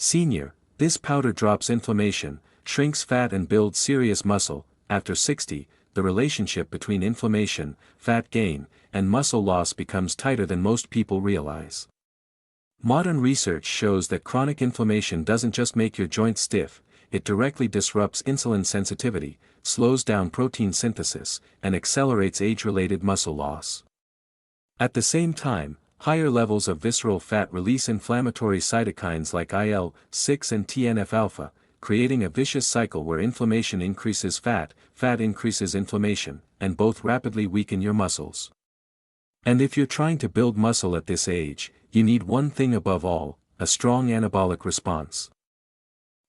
Senior, this powder drops inflammation, shrinks fat and builds serious muscle. After 60, the relationship between inflammation, fat gain, and muscle loss becomes tighter than most people realize. Modern research shows that chronic inflammation doesn't just make your joints stiff, it directly disrupts insulin sensitivity, slows down protein synthesis, and accelerates age-related muscle loss. At the same time, higher levels of visceral fat release inflammatory cytokines like IL-6 and TNF-alpha, creating a vicious cycle where inflammation increases fat, fat increases inflammation, and both rapidly weaken your muscles. And if you're trying to build muscle at this age, you need one thing above all, a strong anabolic response.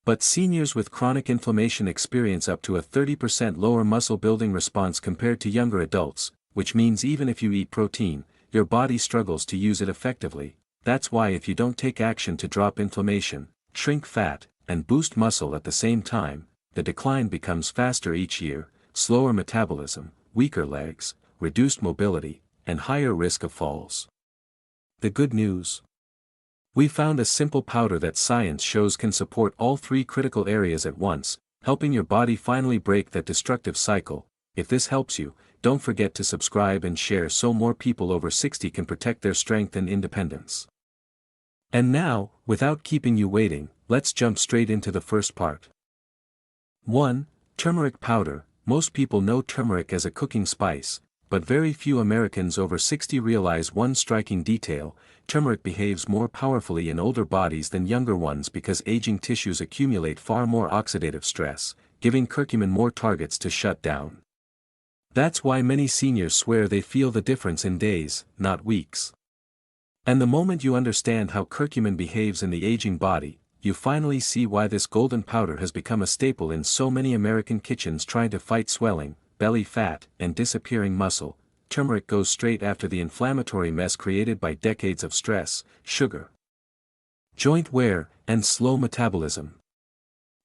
But seniors with chronic inflammation experience up to a 30% lower muscle building response compared to younger adults, which means even if you eat protein, your body struggles to use it effectively. That's why if you don't take action to drop inflammation, shrink fat, and boost muscle at the same time, the decline becomes faster each year, slower metabolism, weaker legs, reduced mobility, and higher risk of falls. The good news? We found a simple powder that science shows can support all three critical areas at once, helping your body finally break that destructive cycle. If this helps you, don't forget to subscribe and share so more people over 60 can protect their strength and independence. And now, without keeping you waiting, let's jump straight into the first part. 1. Turmeric powder. Most people know turmeric as a cooking spice, but very few Americans over 60 realize one striking detail: turmeric behaves more powerfully in older bodies than younger ones because aging tissues accumulate far more oxidative stress, giving curcumin more targets to shut down. That's why many seniors swear they feel the difference in days, not weeks. And the moment you understand how curcumin behaves in the aging body, you finally see why this golden powder has become a staple in so many American kitchens trying to fight swelling, belly fat, and disappearing muscle. Turmeric goes straight after the inflammatory mess created by decades of stress, sugar, joint wear, and slow metabolism.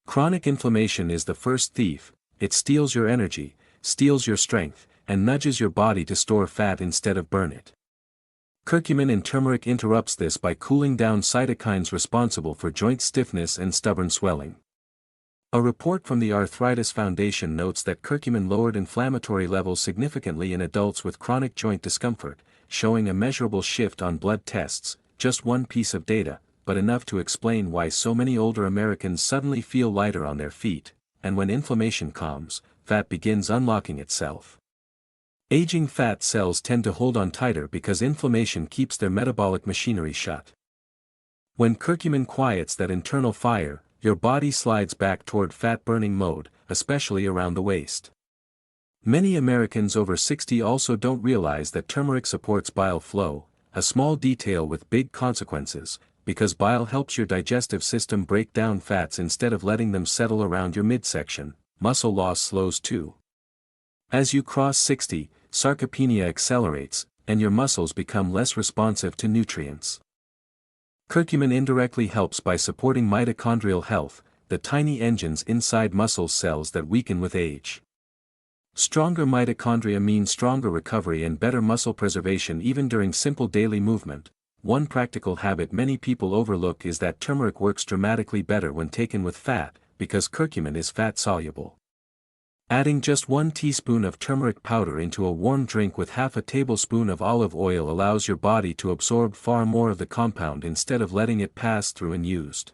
Chronic inflammation is the first thief. It steals your energy, steals your strength, and nudges your body to store fat instead of burn it. Curcumin in turmeric interrupts this by cooling down cytokines responsible for joint stiffness and stubborn swelling. A report from the Arthritis Foundation notes that curcumin lowered inflammatory levels significantly in adults with chronic joint discomfort, showing a measurable shift on blood tests. Just one piece of data, but enough to explain why so many older Americans suddenly feel lighter on their feet, and when inflammation calms, fat begins unlocking itself. Aging fat cells tend to hold on tighter because inflammation keeps their metabolic machinery shut. When curcumin quiets that internal fire, your body slides back toward fat-burning mode, especially around the waist. Many Americans over 60 also don't realize that turmeric supports bile flow, a small detail with big consequences, because bile helps your digestive system break down fats instead of letting them settle around your midsection. Muscle loss slows too. As you cross 60, sarcopenia accelerates, and your muscles become less responsive to nutrients. Curcumin indirectly helps by supporting mitochondrial health, the tiny engines inside muscle cells that weaken with age. Stronger mitochondria mean stronger recovery and better muscle preservation even during simple daily movement. One practical habit many people overlook is that turmeric works dramatically better when taken with fat, because curcumin is fat-soluble. Adding just 1 teaspoon of turmeric powder into a warm drink with half a tablespoon of olive oil allows your body to absorb far more of the compound instead of letting it pass through unused.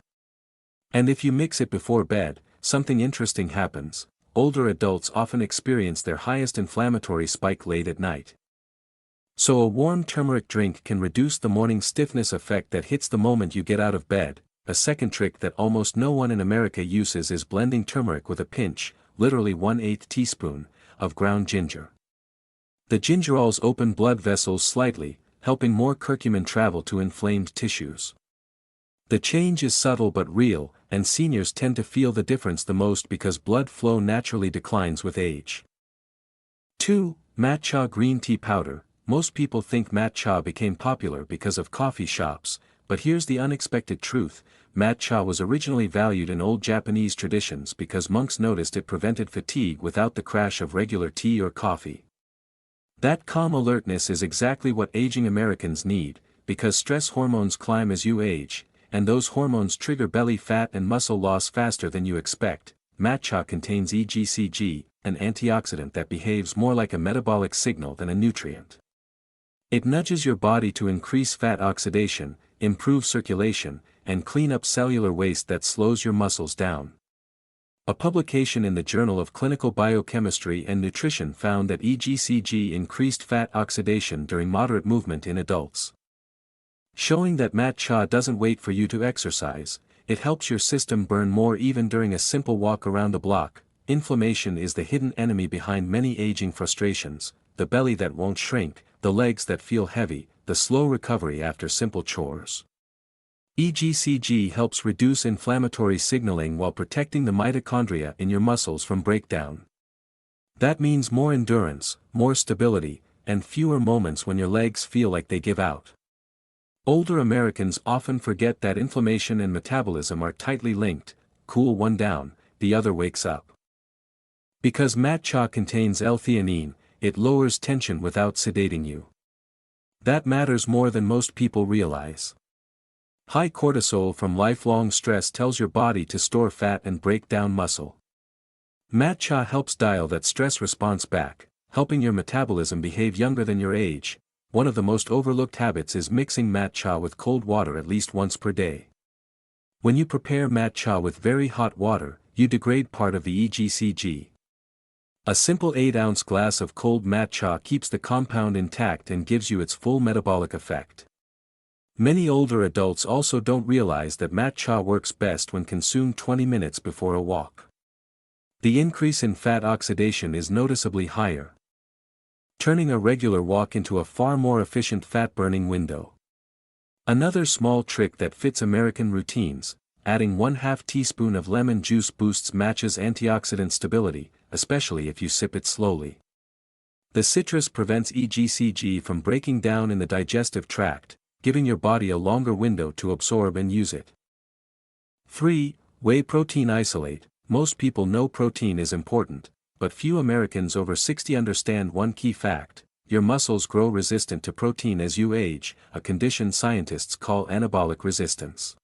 And if you mix it before bed, something interesting happens. Older adults often experience their highest inflammatory spike late at night. So a warm turmeric drink can reduce the morning stiffness effect that hits the moment you get out of bed. A second trick that almost no one in America uses is blending turmeric with a pinch, literally 1/8 teaspoon, of ground ginger. The gingerols open blood vessels slightly, helping more curcumin travel to inflamed tissues. The change is subtle but real, and seniors tend to feel the difference the most because blood flow naturally declines with age. 2. Matcha green tea powder. Most people think matcha became popular because of coffee shops, but here's the unexpected truth: matcha was originally valued in old Japanese traditions because monks noticed it prevented fatigue without the crash of regular tea or coffee. That calm alertness is exactly what aging Americans need, because stress hormones climb as you age, and those hormones trigger belly fat and muscle loss faster than you expect. Matcha contains EGCG, an antioxidant that behaves more like a metabolic signal than a nutrient. It nudges your body to increase fat oxidation, improve circulation, and clean up cellular waste that slows your muscles down. A publication in the Journal of Clinical Biochemistry and Nutrition found that EGCG increased fat oxidation during moderate movement in adults. Showing that matcha doesn't wait for you to exercise, it helps your system burn more even during a simple walk around the block. Inflammation is the hidden enemy behind many aging frustrations, the belly that won't shrink, the legs that feel heavy, the slow recovery after simple chores. EGCG helps reduce inflammatory signaling while protecting the mitochondria in your muscles from breakdown. That means more endurance, more stability, and fewer moments when your legs feel like they give out. Older Americans often forget that inflammation and metabolism are tightly linked. Cool one down, the other wakes up. Because matcha contains L-theanine, it lowers tension without sedating you. That matters more than most people realize. High cortisol from lifelong stress tells your body to store fat and break down muscle. Matcha helps dial that stress response back, helping your metabolism behave younger than your age. One of the most overlooked habits is mixing matcha with cold water at least once per day. When you prepare matcha with very hot water, you degrade part of the EGCG. A simple 8-ounce glass of cold matcha keeps the compound intact and gives you its full metabolic effect. Many older adults also don't realize that matcha works best when consumed 20 minutes before a walk. The increase in fat oxidation is noticeably higher, turning a regular walk into a far more efficient fat-burning window. Another small trick that fits American routines: adding 1/2 teaspoon of lemon juice boosts matcha's antioxidant stability, especially if you sip it slowly. The citrus prevents EGCG from breaking down in the digestive tract, giving your body a longer window to absorb and use it. 3. Whey protein isolate. Most people know protein is important, but few Americans over 60 understand one key fact: your muscles grow resistant to protein as you age, a condition scientists call anabolic resistance.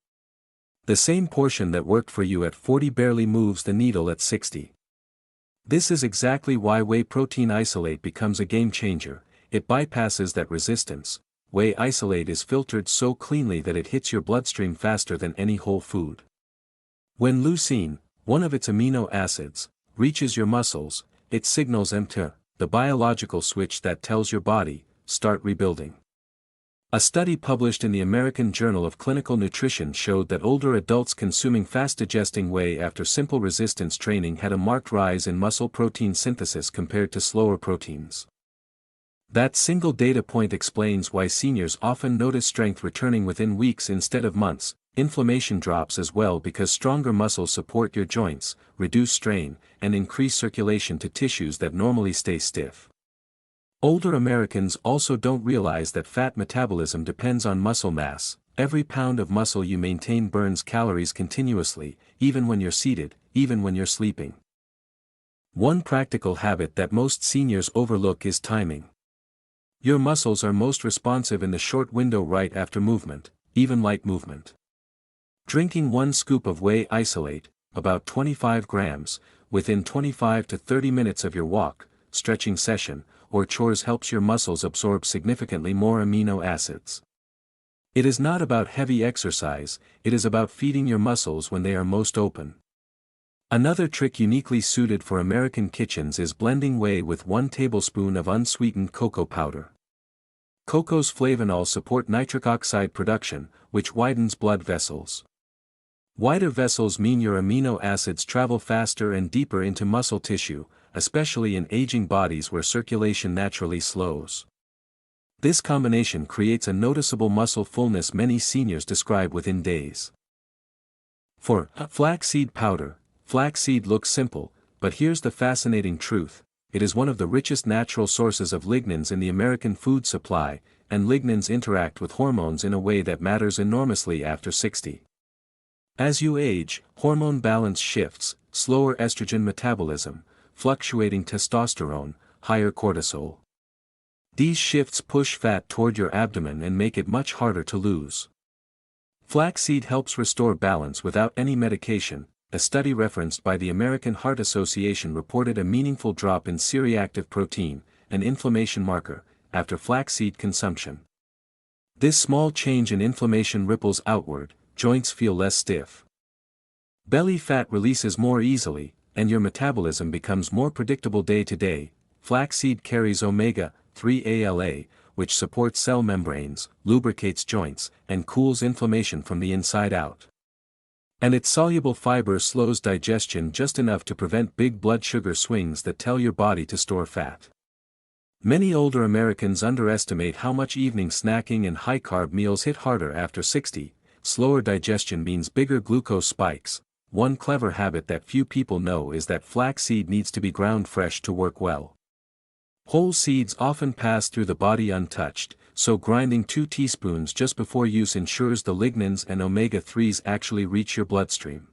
The same portion that worked for you at 40 barely moves the needle at 60. This is exactly why whey protein isolate becomes a game changer. It bypasses that resistance. Whey isolate is filtered so cleanly that it hits your bloodstream faster than any whole food. When leucine, one of its amino acids, reaches your muscles, it signals mTOR, the biological switch that tells your body, start rebuilding. A study published in the American Journal of Clinical Nutrition showed that older adults consuming fast-digesting whey after simple resistance training had a marked rise in muscle protein synthesis compared to slower proteins. That single data point explains why seniors often notice strength returning within weeks instead of months. Inflammation drops as well because stronger muscles support your joints, reduce strain, and increase circulation to tissues that normally stay stiff. Older Americans also don't realize that fat metabolism depends on muscle mass. Every pound of muscle you maintain burns calories continuously, even when you're seated, even when you're sleeping. One practical habit that most seniors overlook is timing. Your muscles are most responsive in the short window right after movement, even light movement. Drinking 1 scoop of whey isolate, about 25 grams, within 25 to 30 minutes of your walk, stretching session, or chores helps your muscles absorb significantly more amino acids. It is not about heavy exercise, it is about feeding your muscles when they are most open. Another trick uniquely suited for American kitchens is blending whey with 1 tablespoon of unsweetened cocoa powder. Cocoa's flavonols support nitric oxide production, which widens blood vessels. Wider vessels mean your amino acids travel faster and deeper into muscle tissue, especially in aging bodies where circulation naturally slows. This combination creates a noticeable muscle fullness many seniors describe within days. 4. Flaxseed powder. Flaxseed looks simple, but here's the fascinating truth: it is one of the richest natural sources of lignans in the American food supply, and lignans interact with hormones in a way that matters enormously after 60. As you age, hormone balance shifts: slower estrogen metabolism, fluctuating testosterone, higher cortisol. These shifts push fat toward your abdomen and make it much harder to lose. Flaxseed helps restore balance without any medication. A study referenced by the American Heart Association reported a meaningful drop in C-reactive protein, an inflammation marker, after flaxseed consumption. This small change in inflammation ripples outward, joints feel less stiff. Belly fat releases more easily, and your metabolism becomes more predictable day to day. Flaxseed carries omega-3 ALA, which supports cell membranes, lubricates joints, and cools inflammation from the inside out. And its soluble fiber slows digestion just enough to prevent big blood sugar swings that tell your body to store fat. Many older Americans underestimate how much evening snacking and high-carb meals hit harder after 60. Slower digestion means bigger glucose spikes. One clever habit that few people know is that flaxseed needs to be ground fresh to work well. Whole seeds often pass through the body untouched, so grinding 2 teaspoons just before use ensures the lignans and omega-3s actually reach your bloodstream.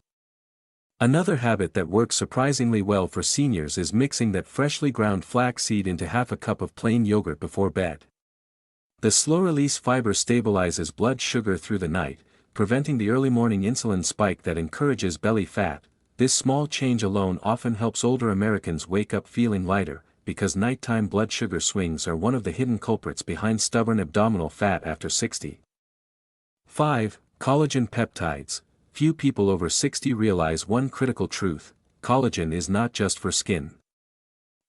Another habit that works surprisingly well for seniors is mixing that freshly ground flaxseed into half a cup of plain yogurt before bed. The slow-release fiber stabilizes blood sugar through the night, preventing the early morning insulin spike that encourages belly fat. This small change alone often helps older Americans wake up feeling lighter, because nighttime blood sugar swings are one of the hidden culprits behind stubborn abdominal fat after 60. 5. Collagen peptides. Few people over 60 realize one critical truth: collagen is not just for skin.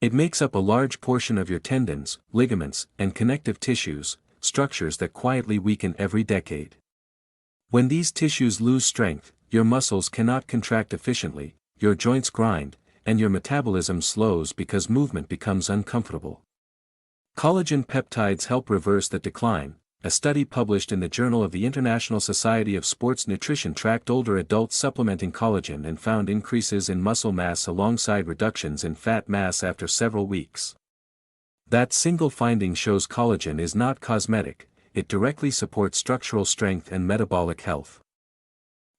It makes up a large portion of your tendons, ligaments, and connective tissues, structures that quietly weaken every decade. When these tissues lose strength, your muscles cannot contract efficiently, your joints grind, and your metabolism slows because movement becomes uncomfortable. Collagen peptides help reverse that decline. A study published in the Journal of the International Society of Sports Nutrition tracked older adults supplementing collagen and found increases in muscle mass alongside reductions in fat mass after several weeks. That single finding shows collagen is not cosmetic, it directly supports structural strength and metabolic health.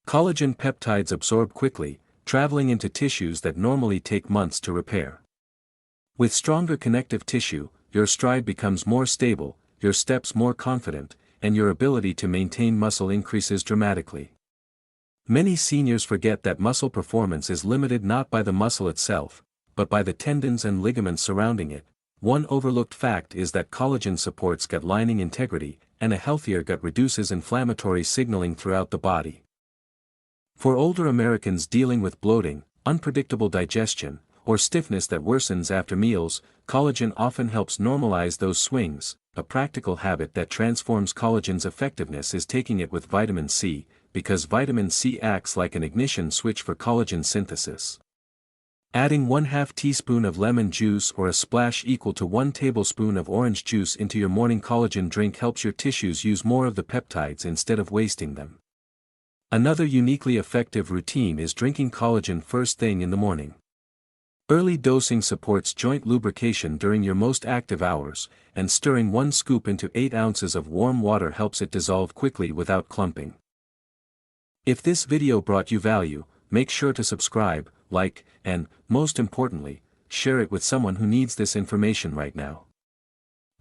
Collagen peptides absorb quickly, traveling into tissues that normally take months to repair. With stronger connective tissue, your stride becomes more stable, your steps more confident, and your ability to maintain muscle increases dramatically. Many seniors forget that muscle performance is limited not by the muscle itself, but by the tendons and ligaments surrounding it. One overlooked fact is that collagen supports gut lining integrity, and a healthier gut reduces inflammatory signaling throughout the body. For older Americans dealing with bloating, unpredictable digestion, or stiffness that worsens after meals, collagen often helps normalize those swings. A practical habit that transforms collagen's effectiveness is taking it with vitamin C, because vitamin C acts like an ignition switch for collagen synthesis. Adding 1/2 teaspoon of lemon juice or a splash equal to 1 tablespoon of orange juice into your morning collagen drink helps your tissues use more of the peptides instead of wasting them. Another uniquely effective routine is drinking collagen first thing in the morning. Early dosing supports joint lubrication during your most active hours, and stirring 1 scoop into 8 ounces of warm water helps it dissolve quickly without clumping. If this video brought you value, make sure to subscribe, like, and, most importantly, share it with someone who needs this information right now.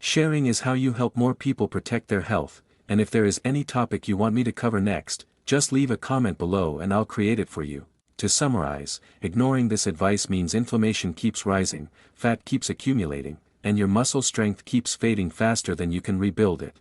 Sharing is how you help more people protect their health, and if there is any topic you want me to cover next, just leave a comment below and I'll create it for you. To summarize, ignoring this advice means inflammation keeps rising, fat keeps accumulating, and your muscle strength keeps fading faster than you can rebuild it.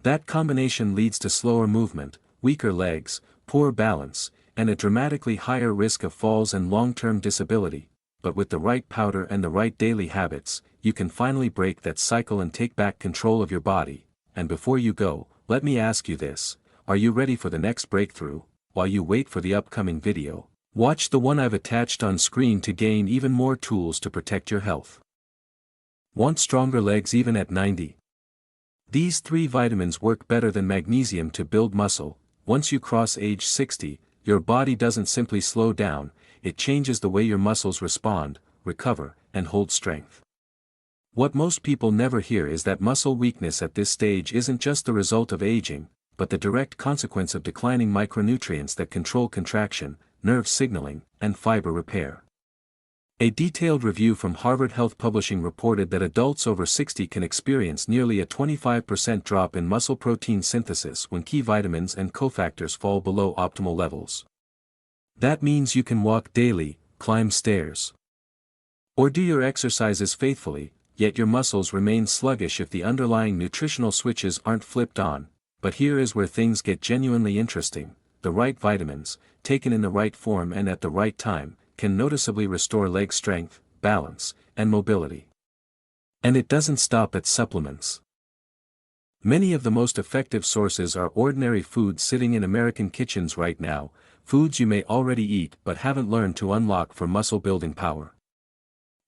That combination leads to slower movement, weaker legs, poor balance, and a dramatically higher risk of falls and long-term disability. But with the right powder and the right daily habits, you can finally break that cycle and take back control of your body. And before you go, let me ask you this: are you ready for the next breakthrough? While you wait for the upcoming video, watch the one I've attached on screen to gain even more tools to protect your health. Want stronger legs even at 90? These 3 vitamins work better than magnesium to build muscle. Once you cross age 60, your body doesn't simply slow down, it changes the way your muscles respond, recover, and hold strength. What most people never hear is that muscle weakness at this stage isn't just the result of aging, but the direct consequence of declining micronutrients that control contraction, nerve signaling, and fiber repair. A detailed review from Harvard Health Publishing reported that adults over 60 can experience nearly a 25% drop in muscle protein synthesis when key vitamins and cofactors fall below optimal levels. That means you can walk daily, climb stairs, or do your exercises faithfully, yet your muscles remain sluggish if the underlying nutritional switches aren't flipped on. But here is where things get genuinely interesting. The right vitamins, taken in the right form and at the right time, can noticeably restore leg strength, balance, and mobility. And it doesn't stop at supplements. Many of the most effective sources are ordinary foods sitting in American kitchens right now, foods you may already eat but haven't learned to unlock for muscle building power.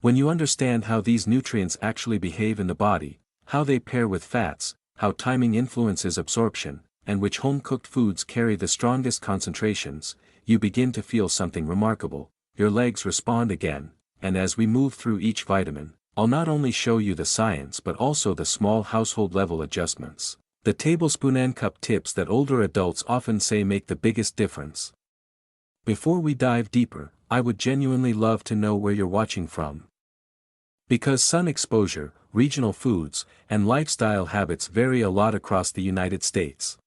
When you understand how these nutrients actually behave in the body, how they pair with fats, how timing influences absorption, and which home-cooked foods carry the strongest concentrations, you begin to feel something remarkable. Your legs respond again, and as we move through each vitamin, I'll not only show you the science but also the small household-level adjustments, the tablespoon and cup tips that older adults often say make the biggest difference. Before we dive deeper, I would genuinely love to know where you're watching from. Because sun exposure, regional foods, and lifestyle habits vary a lot across the United States.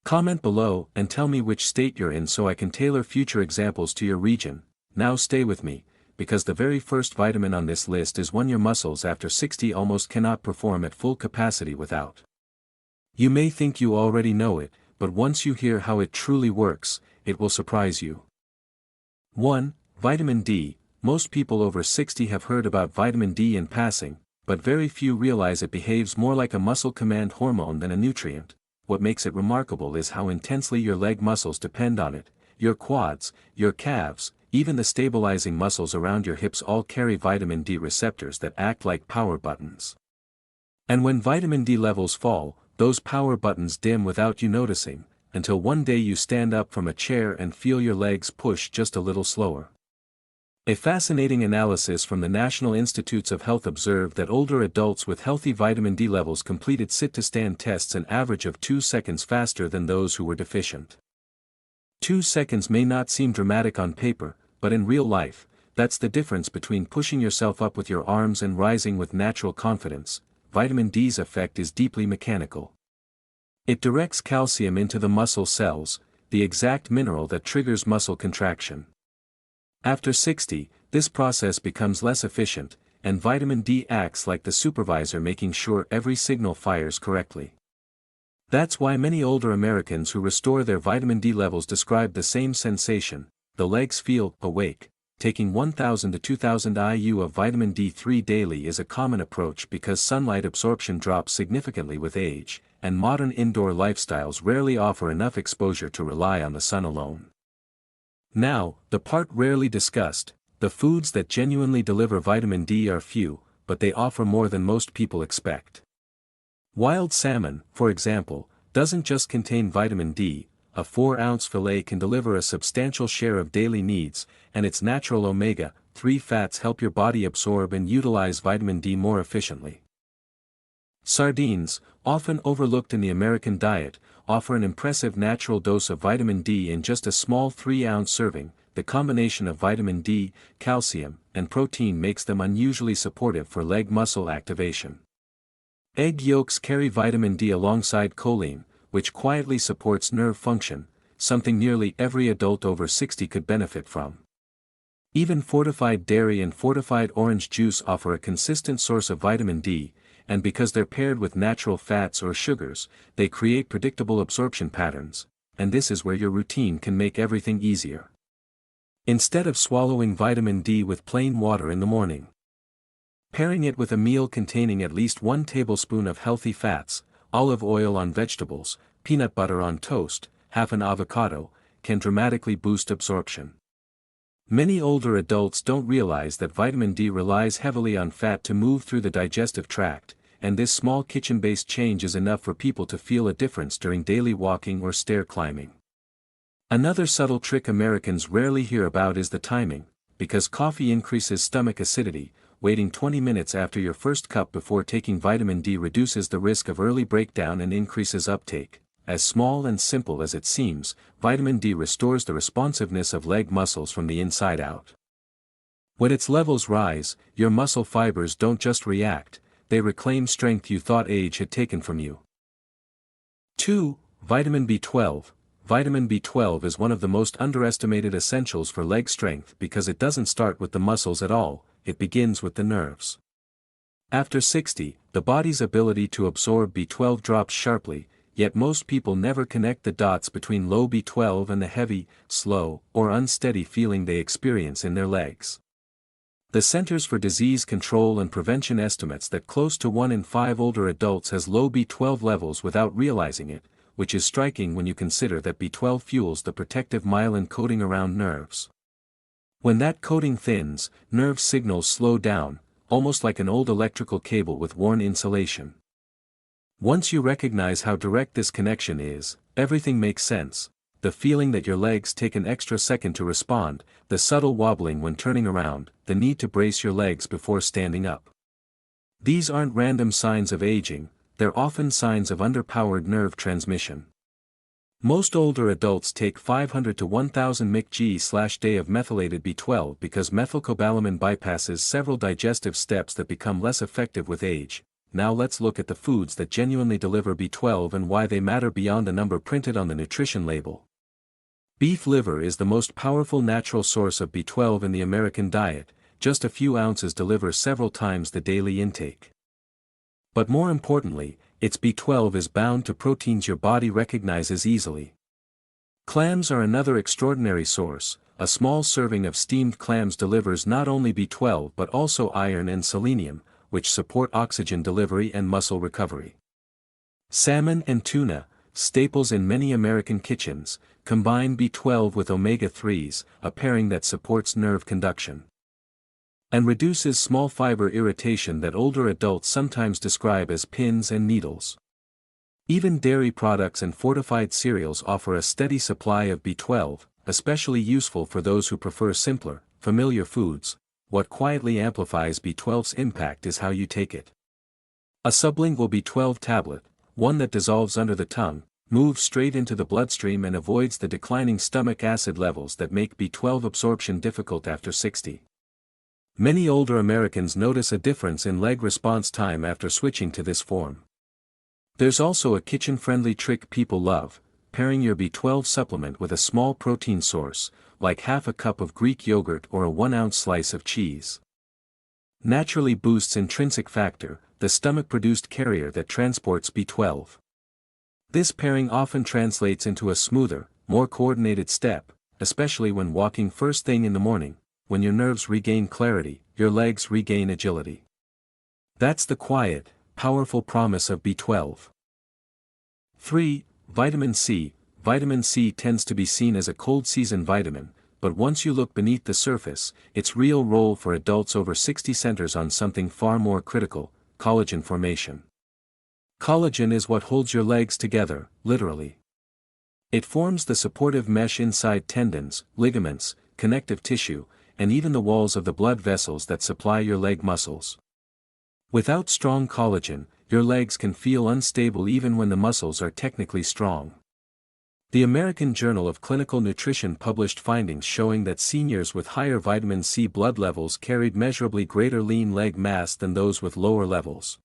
Comment below and tell me which state you're in so I can tailor future examples to your region. Now stay with me, because the very first vitamin on this list is one your muscles after 60 almost cannot perform at full capacity without. You may think you already know it, but once you hear how it truly works, it will surprise you. 1. Vitamin D. Most people over 60 have heard about vitamin D in passing, but very few realize it behaves more like a muscle command hormone than a nutrient. What makes it remarkable is how intensely your leg muscles depend on it. Your quads, your calves, even the stabilizing muscles around your hips all carry vitamin D receptors that act like power buttons. And when vitamin D levels fall, those power buttons dim without you noticing, until one day you stand up from a chair and feel your legs push just a little slower. A fascinating analysis from the National Institutes of Health observed that older adults with healthy vitamin D levels completed sit-to-stand tests an average of 2 seconds faster than those who were deficient. 2 seconds may not seem dramatic on paper, but in real life, that's the difference between pushing yourself up with your arms and rising with natural confidence. Vitamin D's effect is deeply mechanical. It directs calcium into the muscle cells, the exact mineral that triggers muscle contraction. After 60, this process becomes less efficient, and vitamin D acts like the supervisor making sure every signal fires correctly. That's why many older Americans who restore their vitamin D levels describe the same sensation. The legs feel awake. Taking 1,000 to 2,000 IU of vitamin D3 daily is a common approach because sunlight absorption drops significantly with age, and modern indoor lifestyles rarely offer enough exposure to rely on the sun alone. Now, the part rarely discussed, the foods that genuinely deliver vitamin D are few, but they offer more than most people expect. Wild salmon, for example, doesn't just contain vitamin D. A 4-ounce fillet can deliver a substantial share of daily needs, and its natural omega-3 fats help your body absorb and utilize vitamin D more efficiently. Sardines, often overlooked in the American diet, offer an impressive natural dose of vitamin D in just a small 3-ounce serving. The combination of vitamin D, calcium, and protein makes them unusually supportive for leg muscle activation. Egg yolks carry vitamin D alongside choline, which quietly supports nerve function, something nearly every adult over 60 could benefit from. Even fortified dairy and fortified orange juice offer a consistent source of vitamin D, and because they're paired with natural fats or sugars, they create predictable absorption patterns, and this is where your routine can make everything easier. Instead of swallowing vitamin D with plain water in the morning, pairing it with a meal containing at least 1 tablespoon of healthy fats, olive oil on vegetables, peanut butter on toast, half an avocado, can dramatically boost absorption. Many older adults don't realize that vitamin D relies heavily on fat to move through the digestive tract, and this small kitchen-based change is enough for people to feel a difference during daily walking or stair climbing. Another subtle trick Americans rarely hear about is the timing. Because coffee increases stomach acidity, waiting 20 minutes after your first cup before taking vitamin D reduces the risk of early breakdown and increases uptake. As small and simple as it seems, vitamin D restores the responsiveness of leg muscles from the inside out. When its levels rise, your muscle fibers don't just react, they reclaim strength you thought age had taken from you. 2. Vitamin B12. Vitamin B12 is one of the most underestimated essentials for leg strength because it doesn't start with the muscles at all, it begins with the nerves. After 60, the body's ability to absorb B12 drops sharply, yet most people never connect the dots between low B12 and the heavy, slow, or unsteady feeling they experience in their legs. The Centers for Disease Control and Prevention estimates that close to 1 in 5 older adults has low B12 levels without realizing it, which is striking when you consider that B12 fuels the protective myelin coating around nerves. When that coating thins, nerve signals slow down, almost like an old electrical cable with worn insulation. Once you recognize how direct this connection is, everything makes sense. The feeling that your legs take an extra second to respond, the subtle wobbling when turning around, the need to brace your legs before standing up. These aren't random signs of aging, they're often signs of underpowered nerve transmission. Most older adults take 500 to 1000 mcg/day of methylated B12 because methylcobalamin bypasses several digestive steps that become less effective with age. Now let's look at the foods that genuinely deliver B12 and why they matter beyond the number printed on the nutrition label. Beef liver is the most powerful natural source of B12 in the American diet, just a few ounces deliver several times the daily intake. But more importantly, its B12 is bound to proteins your body recognizes easily. Clams are another extraordinary source. A small serving of steamed clams delivers not only B12 but also iron and selenium, which support oxygen delivery and muscle recovery. Salmon and tuna, staples in many American kitchens, combine B12 with omega-3s, a pairing that supports nerve conduction and reduces small fiber irritation that older adults sometimes describe as pins and needles. Even dairy products and fortified cereals offer a steady supply of B12, especially useful for those who prefer simpler, familiar foods. What quietly amplifies B12's impact is how you take it. A sublingual B12 tablet, one that dissolves under the tongue, moves straight into the bloodstream and avoids the declining stomach acid levels that make B12 absorption difficult after 60. Many older Americans notice a difference in leg response time after switching to this form. There's also a kitchen-friendly trick people love: pairing your B12 supplement with a small protein source, like half a cup of Greek yogurt or a 1-ounce slice of cheese. Naturally boosts intrinsic factor, the stomach-produced carrier that transports B12. This pairing often translates into a smoother, more coordinated step, especially when walking first thing in the morning. When your nerves regain clarity, your legs regain agility. That's the quiet, powerful promise of B12. 3. Vitamin C. Vitamin C tends to be seen as a cold season vitamin, but once you look beneath the surface, its real role for adults over 60 centers on something far more critical: collagen formation. Collagen is what holds your legs together, literally. It forms the supportive mesh inside tendons, ligaments, connective tissue, and even the walls of the blood vessels that supply your leg muscles. Without strong collagen, your legs can feel unstable even when the muscles are technically strong. The American Journal of Clinical Nutrition published findings showing that seniors with higher vitamin C blood levels carried measurably greater lean leg mass than those with lower levels.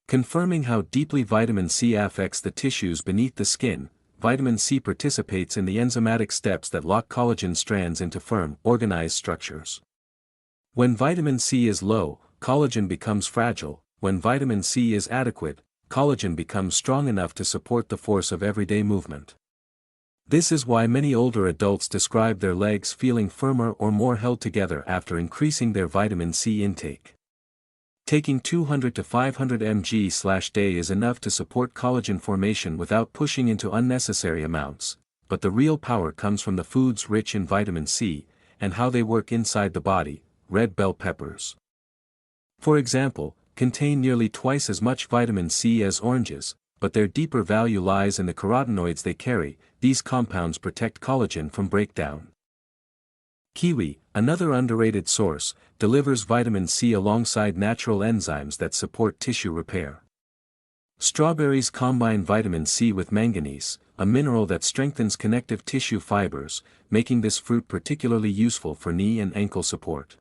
Confirming how deeply vitamin C affects the tissues beneath the skin, vitamin C participates in the enzymatic steps that lock collagen strands into firm, organized structures. When vitamin C is low, collagen becomes fragile. When vitamin C is adequate, collagen becomes strong enough to support the force of everyday movement. This is why many older adults describe their legs feeling firmer or more held together after increasing their vitamin C intake. Taking 200 to 500 mg/day is enough to support collagen formation without pushing into unnecessary amounts, but the real power comes from the foods rich in vitamin C, and how they work inside the body. Red bell peppers, for example, contain nearly twice as much vitamin C as oranges, but their deeper value lies in the carotenoids they carry. These compounds protect collagen from breakdown. Kiwi, another underrated source, delivers vitamin C alongside natural enzymes that support tissue repair. Strawberries combine vitamin C with manganese, a mineral that strengthens connective tissue fibers, making this fruit particularly useful for knee and ankle support.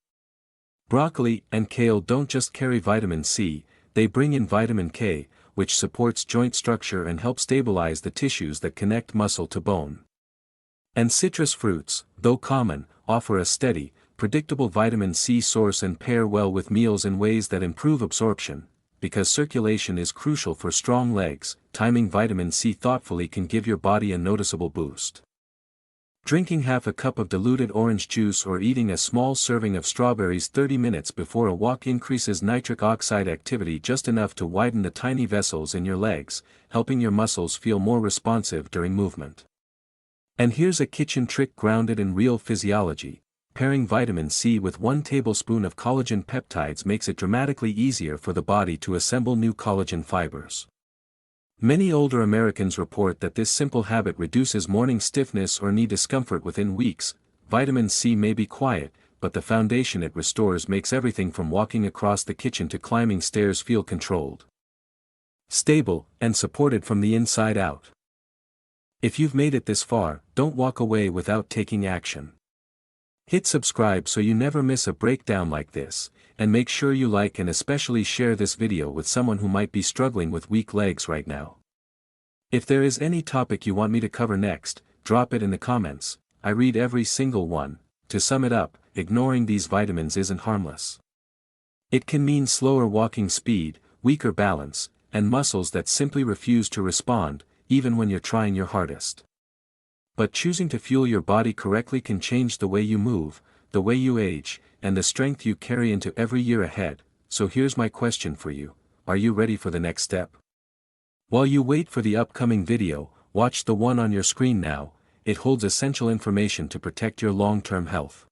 Broccoli and kale don't just carry vitamin C, they bring in vitamin K, which supports joint structure and helps stabilize the tissues that connect muscle to bone. And citrus fruits, though common, offer a steady, predictable vitamin C source and pair well with meals in ways that improve absorption. Because circulation is crucial for strong legs, timing vitamin C thoughtfully can give your body a noticeable boost. Drinking half a cup of diluted orange juice or eating a small serving of strawberries 30 minutes before a walk increases nitric oxide activity just enough to widen the tiny vessels in your legs, helping your muscles feel more responsive during movement. And here's a kitchen trick grounded in real physiology. Pairing vitamin C with 1 tablespoon of collagen peptides makes it dramatically easier for the body to assemble new collagen fibers. Many older Americans report that this simple habit reduces morning stiffness or knee discomfort within weeks. Vitamin C may be quiet, but the foundation it restores makes everything from walking across the kitchen to climbing stairs feel controlled, stable, and supported from the inside out. If you've made it this far, don't walk away without taking action. Hit subscribe so you never miss a breakdown like this, and make sure you like and especially share this video with someone who might be struggling with weak legs right now. If there is any topic you want me to cover next, drop it in the comments. I read every single one. To sum it up, ignoring these vitamins isn't harmless. It can mean slower walking speed, weaker balance, and muscles that simply refuse to respond, even when you're trying your hardest. But choosing to fuel your body correctly can change the way you move, the way you age, and the strength you carry into every year ahead. So here's my question for you: are you ready for the next step? While you wait for the upcoming video, watch the one on your screen now. It holds essential information to protect your long-term health.